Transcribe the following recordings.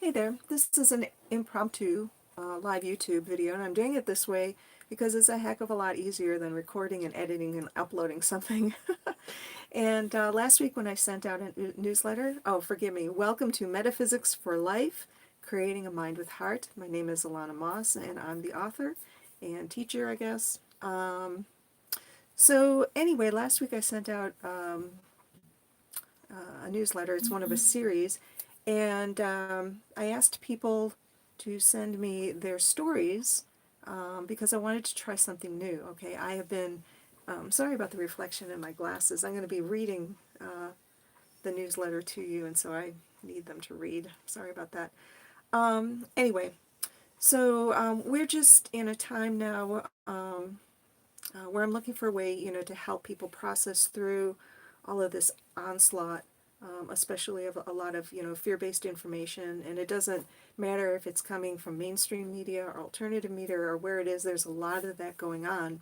Hey there, this is an impromptu live YouTube video, and I'm doing it this way because it's a heck of a lot easier than recording and editing and uploading something. And last week when I sent out a newsletter, oh forgive me, welcome to Metaphysics for Life, Creating a Mind with Heart. My name is Alana Moss and I'm the author and teacher, I guess. So anyway, last week I sent out a newsletter. It's one of a series, and I asked people to send me their stories because I wanted to try something new. Okay, I have been sorry about the reflection in my glasses. I'm going to be reading the newsletter to you, and so I need them to read. Sorry about that. Anyway, so we're just in a time now where I'm looking for a way, to help people process through all of this onslaught, especially of a lot of, fear-based information. And it doesn't matter if it's coming from mainstream media or alternative media or where it is, there's a lot of that going on.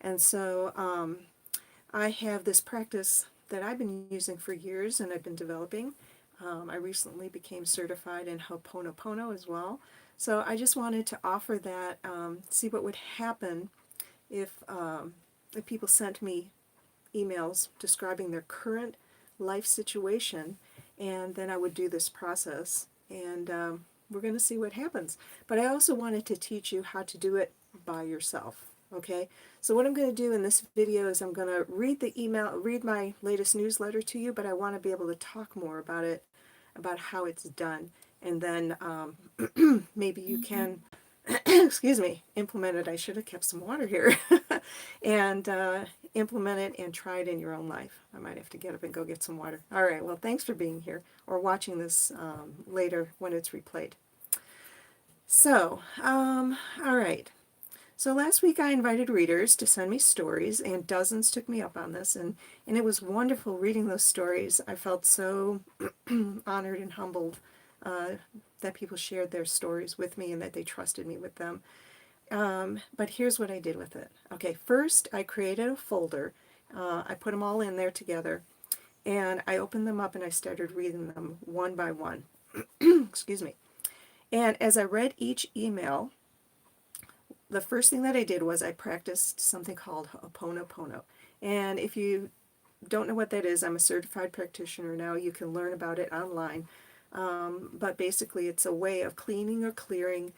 And so I have this practice that I've been using for years and I've been developing. I recently became certified in Ho'oponopono as well. So I just wanted to offer that, see what would happen if people sent me emails describing their current life situation, and then I would do this process, and we're going to see what happens. But I also wanted to teach you how to do it by yourself. Okay, so what I'm going to do in this video is I'm going to read my latest newsletter to you, but I want to be able to talk more about it, about how it's done, and then maybe you can excuse me, implement it. I should have kept some water here. And implement it and try it in your own life. I might have to get up and go get some water. All right, well, thanks for being here or watching this later when it's replayed. So, all right. So last week I invited readers to send me stories, and dozens took me up on this, and it was wonderful reading those stories. I felt so honored and humbled that people shared their stories with me and that they trusted me with them. But here's what I did with it. Okay, first I created a folder. I put them all in there together, and I opened them up and I started reading them one by one. Excuse me. And as I read each email, the first thing that I did was I practiced something called Ho'oponopono. And if you don't know what that is, I'm a certified practitioner now. You can learn about it online. But basically it's a way of cleaning or clearing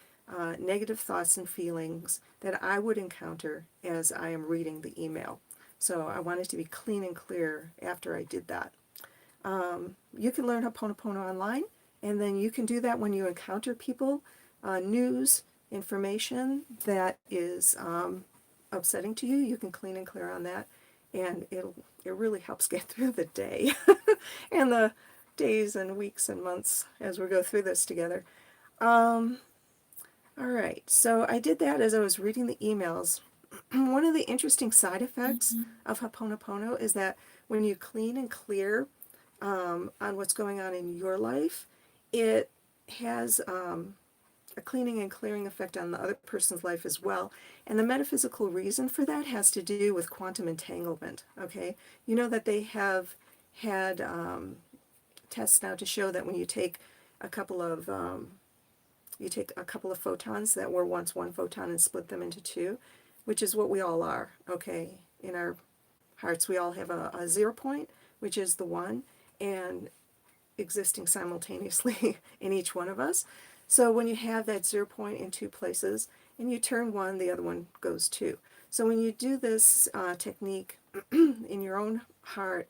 negative thoughts and feelings that I would encounter as I am reading the email. So I wanted to be clean and clear after I did that. You can learn Ho'oponopono online, and then you can do that when you encounter people, news, information that is upsetting to you. You can clean and clear on that, and it really helps get through the day and the days and weeks and months as we go through this together. All right, so I did that as I was reading the emails. One of the interesting side effects of Ho'oponopono is that when you clean and clear on what's going on in your life, it has a cleaning and clearing effect on the other person's life as well. And the metaphysical reason for that has to do with quantum entanglement. Okay, you know that they have had tests now to show that when you take a couple of photons that were once one photon and split them into two, which is what we all are. Okay, in our hearts we all have a 0 point, which is the one, and existing simultaneously in each one of us. So when you have that 0 point in two places and you turn one, the other one goes too. So when you do this technique in your own heart,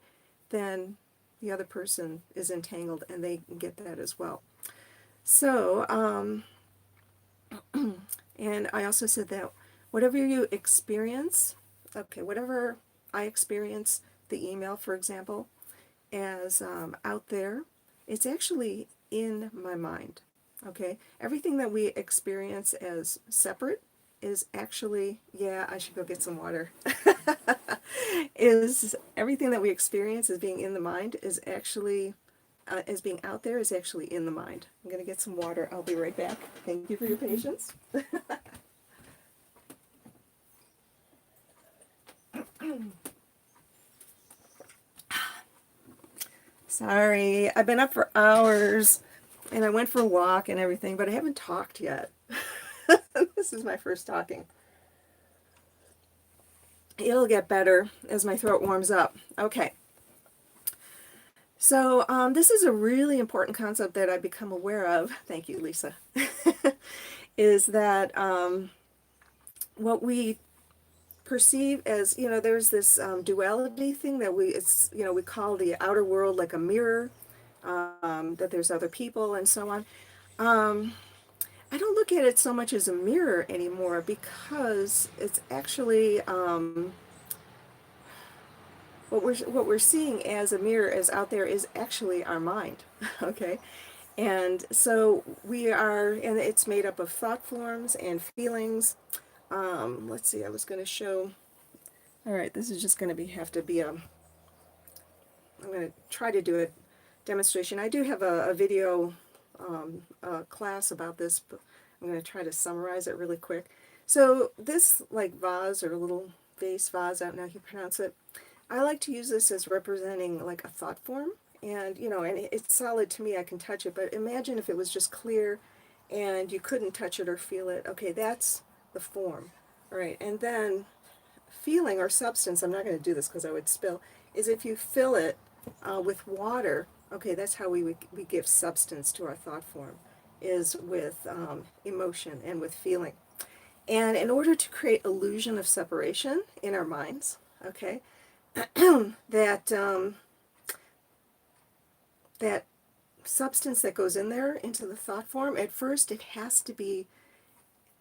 then the other person is entangled and they get that as well. So, and I also said that whatever you experience, okay, whatever I experience, the email, for example, as out there, it's actually in my mind. Okay, everything that we experience as separate is actually, yeah, I should go get some water. Is everything that we experience as being in the mind is actually, as being out there, is actually in the mind. I'm going to get some water. I'll be right back. Thank you for your patience. Sorry, I've been up for hours and I went for a walk and everything, but I haven't talked yet. This is my first talking. It'll get better as my throat warms up. Okay. So this is a really important concept that I've become aware of. Thank you, Lisa. Is that what we perceive as, there's this duality thing that we call the outer world like a mirror, that there's other people and so on. I don't look at it so much as a mirror anymore, because it's actually what we're seeing as a mirror as out there is actually our mind. Okay. And so and it's made up of thought forms and feelings. Let's see, I was going to show. All right, this is just going to have to be I'm going to try to do a demonstration. I do have a video class about this, but I'm going to try to summarize it really quick. So this like vase, or little vase, vase, I don't know how you pronounce it. I like to use this as representing like a thought form, and and it's solid to me. I can touch it, but imagine if it was just clear and you couldn't touch it or feel it. Okay, that's the form. All right, and then feeling or substance, I'm not going to do this because I would spill, is if you fill it with water. Okay, that's how we give substance to our thought form, is with emotion and with feeling. And in order to create illusion of separation in our minds, okay, that that substance that goes in there into the thought form, at first it has to be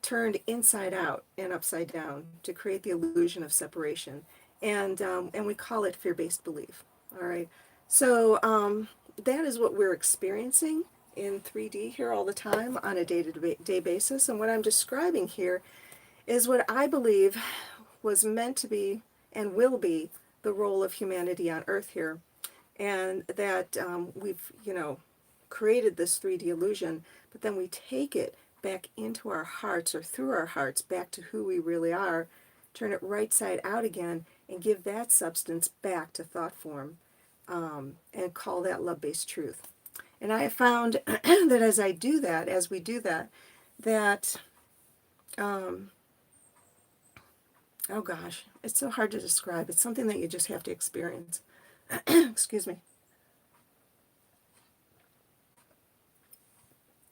turned inside out and upside down to create the illusion of separation, and we call it fear-based belief. All right, so that is what we're experiencing in 3D here all the time on a day-to-day basis, and what I'm describing here is what I believe was meant to be and will be the role of humanity on Earth here, and that we've created this 3D illusion, but then we take it back into our hearts, or through our hearts back to who we really are, turn it right side out again, and give that substance back to thought form, and call that love-based truth. And I have found that as we do that, that oh gosh, it's so hard to describe. It's something that you just have to experience. Excuse me.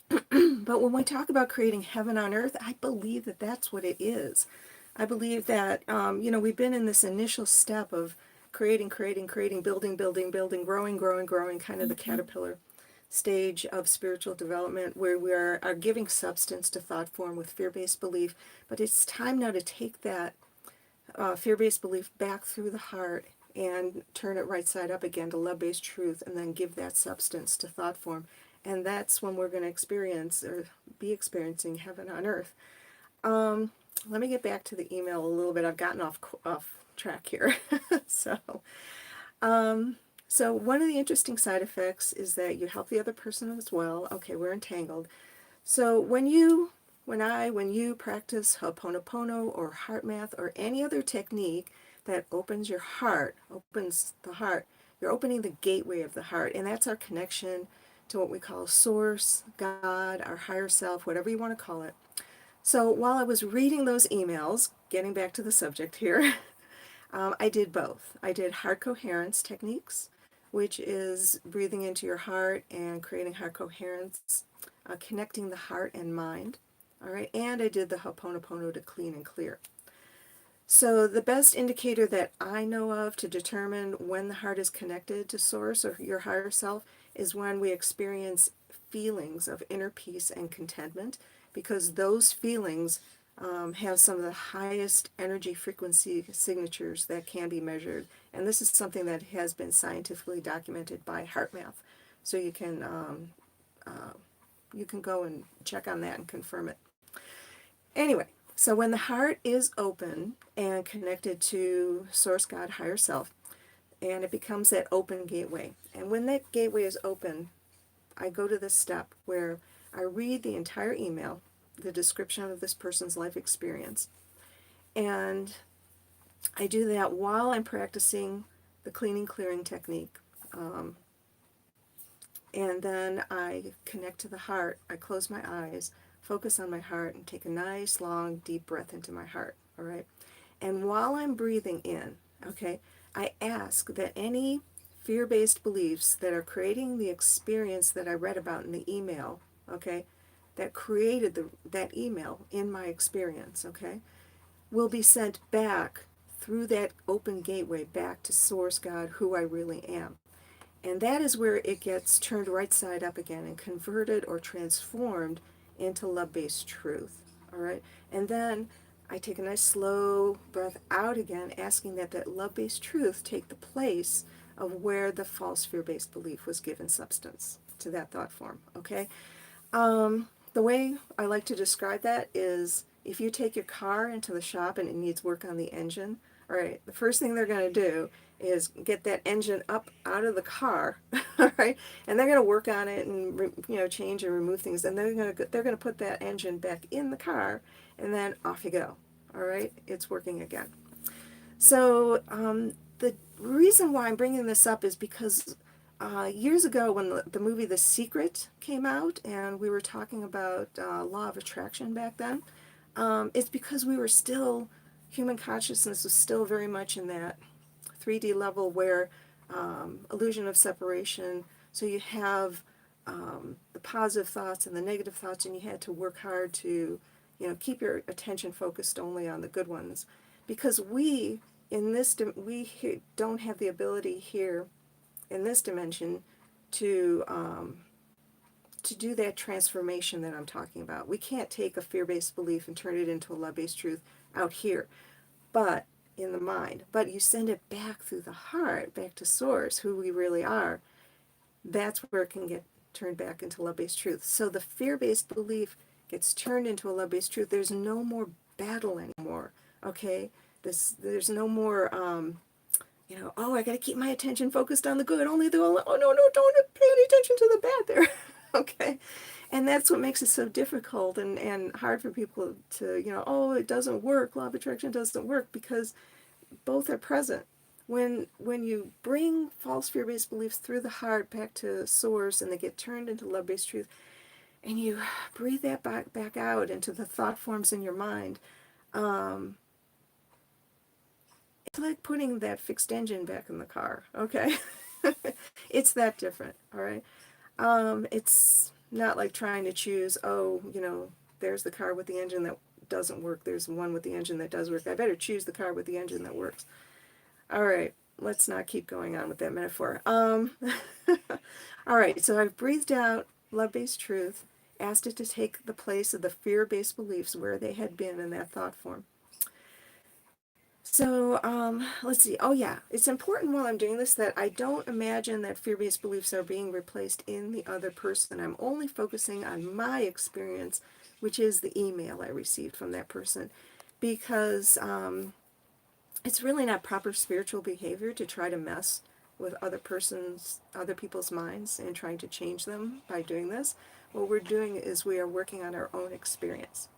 But when we talk about creating heaven on earth, I believe that that's what it is. I believe that, we've been in this initial step of creating, building, growing, kind of the caterpillar stage of spiritual development, where we are giving substance to thought form with fear-based belief. But it's time now to take that fear-based belief back through the heart and turn it right side up again to love-based truth, and then give that substance to thought form. And that's when we're going to experience, or be experiencing, heaven on earth. Let me get back to the email a little bit. I've gotten off track here. So one of the interesting side effects is that you help the other person as well. Okay, we're entangled. So when you practice Ho'oponopono or heart math or any other technique that opens your heart, opens the heart, you're opening the gateway of the heart, and that's our connection to what we call Source, God, our higher self, whatever you want to call it. So while I was reading those emails, getting back to the subject here, I did both. I did heart coherence techniques, which is breathing into your heart and creating heart coherence, connecting the heart and mind. All right, and I did the Ho'oponopono to clean and clear. So the best indicator that I know of to determine when the heart is connected to Source or your higher self is when we experience feelings of inner peace and contentment, because those feelings have some of the highest energy frequency signatures that can be measured. And this is something that has been scientifically documented by HeartMath. So you can go and check on that and confirm it. Anyway, so when the heart is open and connected to Source, God, higher self, and it becomes that open gateway. And when that gateway is open, I go to this step where I read the entire email, the description of this person's life experience, and I do that while I'm practicing the cleaning clearing technique. And then I connect to the heart. I close my eyes, focus on my heart, and take a nice, long, deep breath into my heart. All right. And while I'm breathing in, okay, I ask that any fear-based beliefs that are creating the experience that I read about in the email, okay, that created that email in my experience, okay, will be sent back through that open gateway back to Source God, who I really am. And that is where it gets turned right side up again and converted or transformed into love-based truth. All right. And then I take a nice slow breath out again, asking that that love-based truth take the place of where the false fear-based belief was given substance to that thought form. Okay. The way I like to describe that is if you take your car into the shop and it needs work on the engine, all right, the first thing they're going to do is get that engine up out of the car, all right, and they're going to work on it and change and remove things, and they're going to put that engine back in the car, and then off you go, all right, it's working again. So the reason why I'm bringing this up is because years ago when the movie The Secret came out and we were talking about law of attraction back then, it's because we were still, human consciousness was still very much in that 3D level where illusion of separation, so you have the positive thoughts and the negative thoughts, and you had to work hard to keep your attention focused only on the good ones, because we in this don't have the ability here in this dimension to do that transformation that I'm talking about. We can't take a fear-based belief and turn it into a love-based truth out here, but in the mind. But you send it back through the heart, back to Source, who we really are. That's where it can get turned back into love-based truth. So the fear-based belief gets turned into a love-based truth. There's no more battle anymore. Okay, there's no more. Oh, I got to keep my attention focused on the good. Only the oh no, don't pay any attention to the bad there. Okay, and that's what makes it so difficult and hard for people to oh, it doesn't work. Law of attraction doesn't work because both are present. When you bring false fear-based beliefs through the heart back to Source and they get turned into love-based truth, and you breathe that back out into the thought forms in your mind, it's like putting that fixed engine back in the car. Okay, it's that different. All right, it's not like trying to choose. Oh, there's the car with the engine that doesn't work. There's one with the engine that does work. I better choose the car with the engine that works. All right, let's not keep going on with that metaphor. All right, so I've breathed out love-based truth, asked it to take the place of the fear-based beliefs where they had been in that thought form. So let's see. Oh yeah, it's important while I'm doing this that I don't imagine that fear-based beliefs are being replaced in the other person. I'm only focusing on my experience, which is the email I received from that person, because it's really not proper spiritual behavior to try to mess with other people's minds and trying to change them by doing this. What we're doing is we are working on our own experience.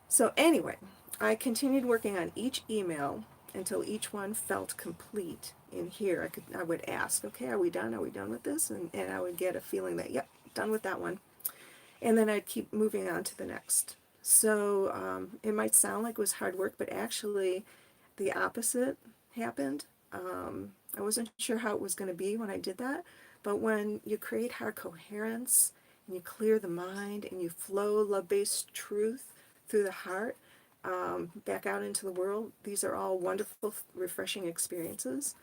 So anyway, I continued working on each email until each one felt complete in here. I would ask, okay, are we done? Are we done with this? And I would get a feeling that, yep, done with that one. And then I'd keep moving on to the next. So it might sound like it was hard work, but actually the opposite happened. I wasn't sure how it was going to be when I did that, but when you create heart coherence and you clear the mind and you flow love-based truth through the heart back out into the world, these are all wonderful, refreshing experiences.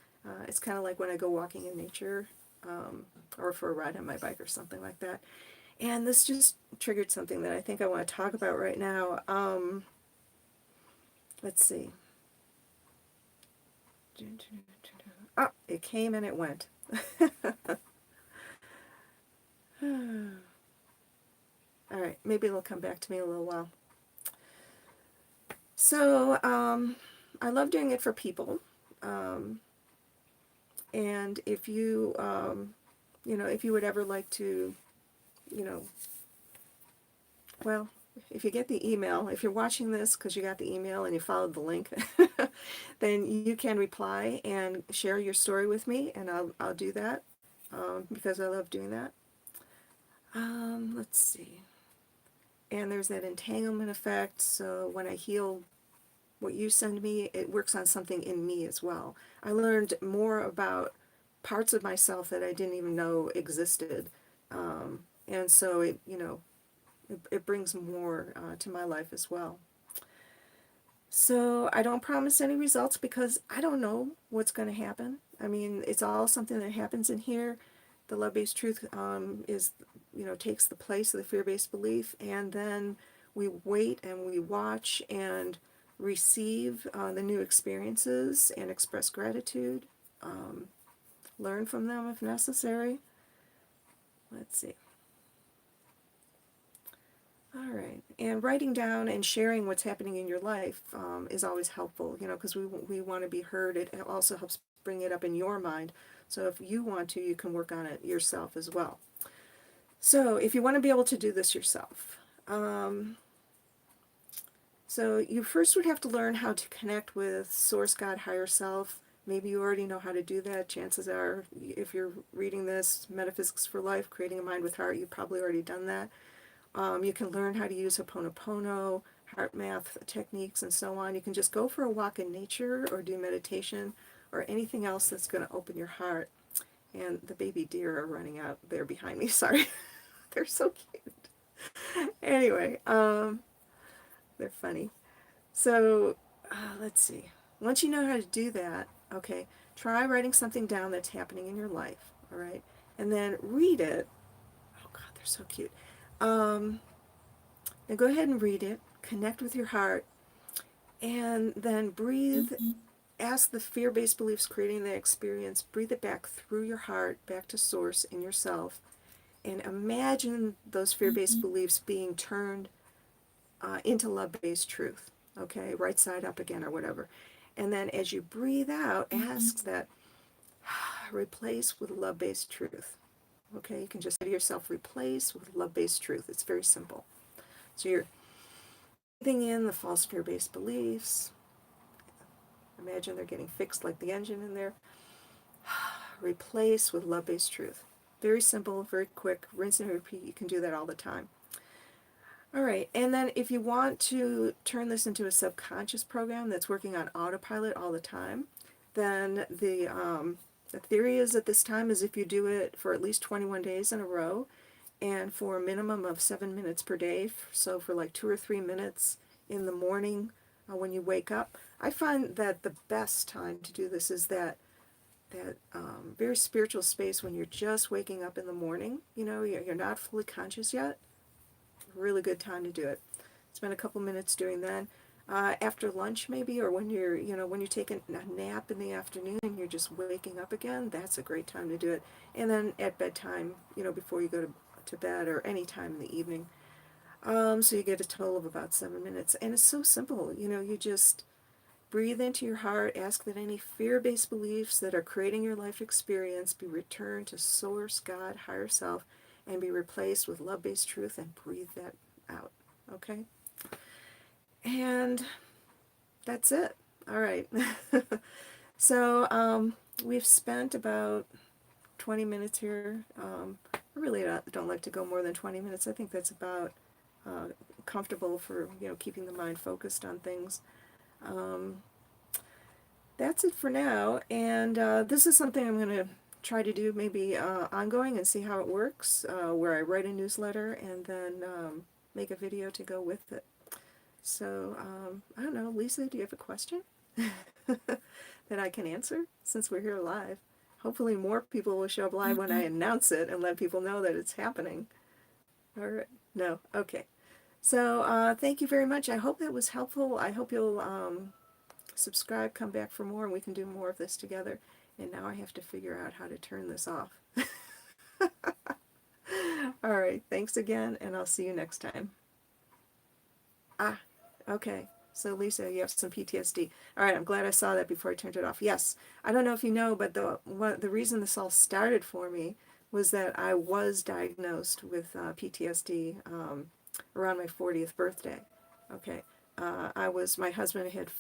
It's kind of like when I go walking in nature or for a ride on my bike or something like that. And this just triggered something that I think I want to talk about right now. Let's see. Oh, it came and it went. All right, maybe it'll come back to me in a little while. So, I love doing it for people. And if you, if you would ever like to, well, if you get the email, if you're watching this because you got the email and you followed the link, then you can reply and share your story with me, and I'll do that. because I love doing that. Let's see. And there's that entanglement effect, so when I heal what you send me, it works on something in me as well. I learned more about parts of myself that I didn't even know existed. And so it brings more to my life as well. So I don't promise any results because I don't know what's going to happen. I mean, it's all something that happens in here. The love-based truth takes the place of the fear-based belief, and then we wait and we watch and receive the new experiences and express gratitude, learn from them if necessary. Let's see. All right, and writing down and sharing what's happening in your life is always helpful, because we want to be heard. It also helps bring it up in your mind. So if you want to, you can work on it yourself as well. So if you want to be able to do this yourself, so you first would have to learn how to connect with Source, God, Higher Self. Maybe you already know how to do that. Chances are, if you're reading this, Metaphysics for Life, Creating a Mind with Heart, you've probably already done that. You can learn how to use Ho'oponopono, heart math techniques, and so on. You can just go for a walk in nature or do meditation or anything else that's going to open your heart. And the baby deer are running out there behind me. Sorry. They're so cute. Anyway, they're funny. So let's see. Once you know how to do that, okay, try writing something down that's happening in your life, all right? And then read it. Oh, God, they're so cute. Then go ahead and read it, connect with your heart, and then breathe. Ask the fear-based beliefs creating that experience, breathe it back through your heart, back to Source in yourself, and imagine those fear-based beliefs being turned into love-based truth, okay, right side up again or whatever. And then as you breathe out, ask that replace with love-based truth. Okay, you can just say to yourself, replace with love-based truth. It's very simple. So you're breathing in the false fear-based beliefs. Imagine they're getting fixed like the engine in there. Replace with love-based truth. Very simple, very quick, rinse and repeat. You can do that all the time. All right, and then if you want to turn this into a subconscious program that's working on autopilot all the time, then the theory is at this time is if you do it for at least 21 days in a row and for a minimum of 7 minutes per day, so for like 2 or 3 minutes in the morning when you wake up. I find that the best time to do this is that very spiritual space when you're just waking up in the morning. You're not fully conscious yet. Really good time to do it. Spend a couple minutes doing that. After lunch maybe, or when you're taking a nap in the afternoon and you're just waking up again, that's a great time to do it. And then at bedtime, before you go to bed, or any time in the evening. So you get a total of about 7 minutes. And it's so simple. You just breathe into your heart, ask that any fear-based beliefs that are creating your life experience be returned to Source, God, Higher Self, and be replaced with love-based truth, and breathe that out. Okay? And that's it. All right. So we've spent about 20 minutes here. I really don't like to go more than 20 minutes. I think that's about comfortable for keeping the mind focused on things. That's it for now, and this is something I'm going to try to do maybe ongoing and see how it works, where I write a newsletter and then make a video to go with it. So, I don't know, Lisa, do you have a question that I can answer since we're here live? Hopefully more people will show up live when I announce it and let people know that it's happening. All right. No? Okay. So, thank you very much. I hope that was helpful. I hope you'll subscribe, come back for more, and we can do more of this together. And now I have to figure out how to turn this off. All right, thanks again, and I'll see you next time. Okay. So Lisa, you have some PTSD. All right, I'm glad I saw that before I turned it off. Yes, I don't know if you know, but the reason this all started for me was that I was diagnosed with PTSD around my 40th birthday. Okay. My husband had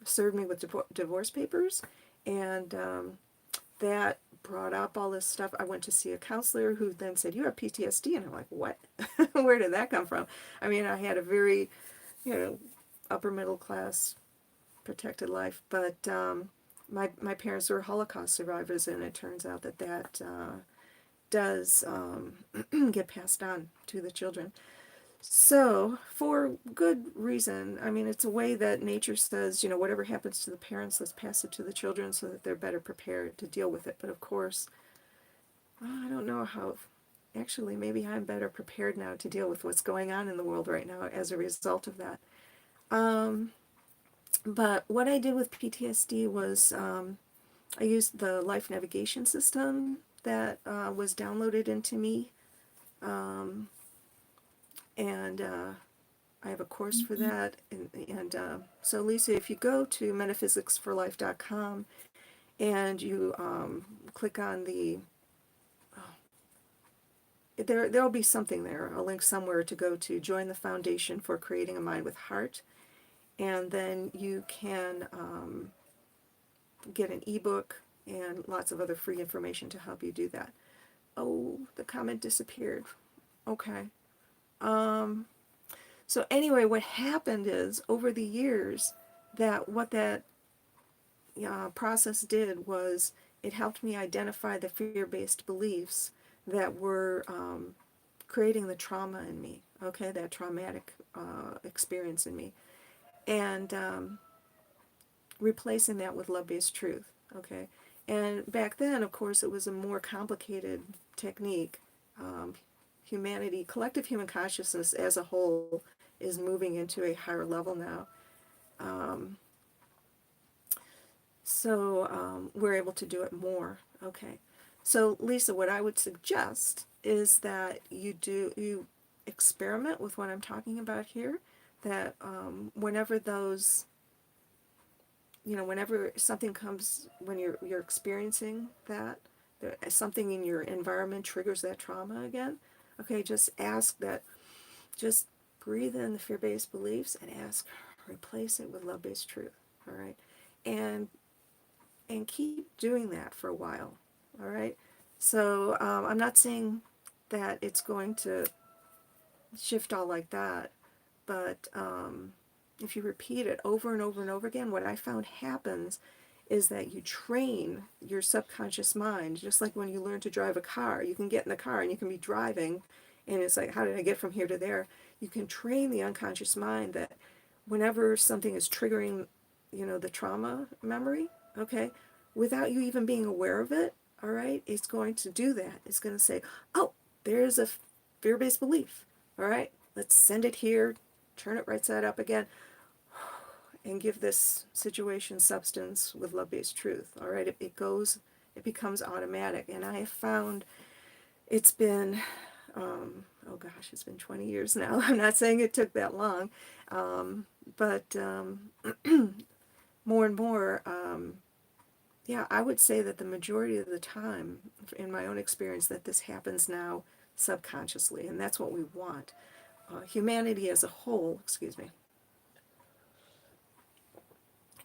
served me with divorce papers, and that brought up all this stuff. I went to see a counselor who then said, "You have PTSD," and I'm like, "What? Where did that come from?" I mean, I had a very, you know, upper middle class protected life, but my parents were Holocaust survivors, and it turns out that does get passed on to the children. So, for good reason, I mean, it's a way that nature says, whatever happens to the parents, let's pass it to the children so that they're better prepared to deal with it. But of course, I don't know how, actually, maybe I'm better prepared now to deal with what's going on in the world right now as a result of that. But what I did with PTSD was I used the life navigation system that was downloaded into me. And I have a course for that. And so, Lisa, if you go to metaphysicsforlife.com and you click on there'll be something there, a link somewhere to go to join the Foundation for Creating a Mind with Heart. And then you can get an ebook and lots of other free information to help you do that. Oh, the comment disappeared. Okay. So anyway, what happened is over the years what that process did was it helped me identify the fear-based beliefs that were creating the trauma in me, okay, that traumatic experience in me, and replacing that with love-based truth, okay. And back then, of course, it was a more complicated technique. Humanity, collective human consciousness as a whole is moving into a higher level now. So we're able to do it more. Okay. So Lisa, what I would suggest is that you experiment with what I'm talking about here, that whenever those, whenever something comes, when you're experiencing that, something in your environment triggers that trauma again, okay, just ask that, just breathe in the fear-based beliefs and ask, replace it with love-based truth, all right? And keep doing that for a while, all right? So I'm not saying that it's going to shift all like that, but if you repeat it over and over and over again, what I found happens is that you train your subconscious mind, just like when you learn to drive a car. You can get in the car and you can be driving, and it's like, how did I get from here to there? You can train the unconscious mind that whenever something is triggering, the trauma memory, okay, without you even being aware of it, all right, it's going to do that. It's going to say, oh, there's a fear-based belief, all right, let's send it here, turn it right side up again, and give this situation substance with love-based truth, all right, it becomes automatic. And I have found it's been, oh gosh, it's been 20 years now. I'm not saying it took that long, but more and more, yeah, I would say that the majority of the time, in my own experience, that this happens now subconsciously, and that's what we want. Humanity as a whole, excuse me,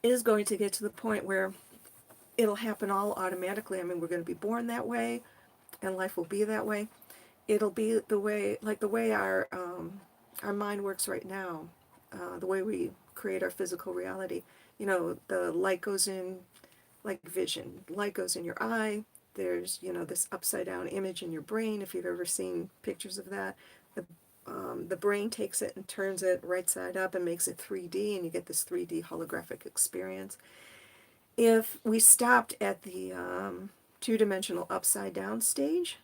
is going to get to the point where it'll happen all automatically. I mean, we're going to be born that way, and life will be that way. It'll be the way, like the way our mind works right now, the way we create our physical reality. The light goes in, like vision. Light goes in your eye. There's, this upside down image in your brain, if you've ever seen pictures of that. The brain takes it and turns it right side up and makes it 3D, and you get this 3D holographic experience. If we stopped at the two-dimensional upside down stage,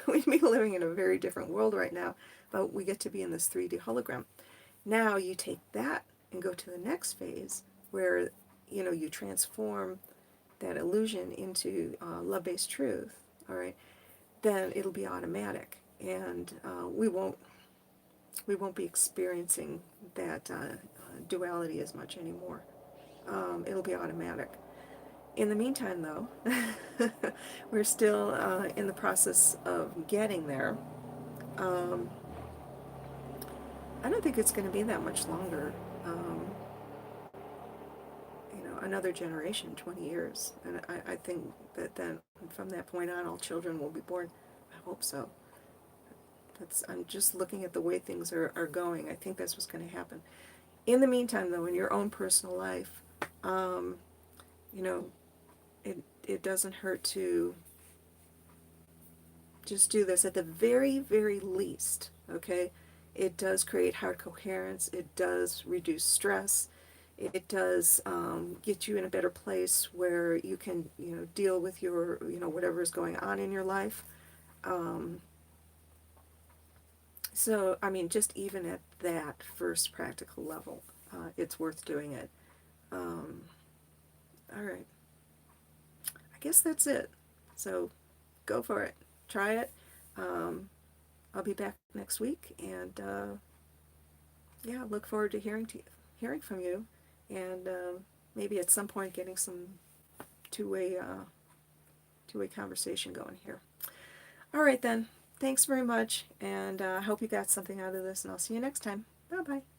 we'd be living in a very different world right now, but we get to be in this 3D hologram. Now you take that and go to the next phase where, you transform that illusion into love-based truth, all right, then it'll be automatic, and we won't be experiencing that duality as much anymore. It'll be automatic. In the meantime, though, we're still in the process of getting there. I don't think it's going to be that much longer. another generation, 20 years. And I think that then from that point on, all children will be born. I hope so. I'm just looking at the way things are going. I think that's what's going to happen. In the meantime, though, in your own personal life, um, you know, it doesn't hurt to just do this at the very, very least, okay? It does create heart coherence. It does reduce stress. It does get you in a better place where you can, deal with your, whatever is going on in your life. Um, so, I mean, just even at that first practical level, it's worth doing it. Um, all right. I guess that's it. So, go for it. Try it. Um, I'll be back next week, and yeah, look forward to hearing from you, and maybe at some point getting some two-way two-way conversation going here. All right then. Thanks very much, and I hope you got something out of this, and I'll see you next time. Bye bye.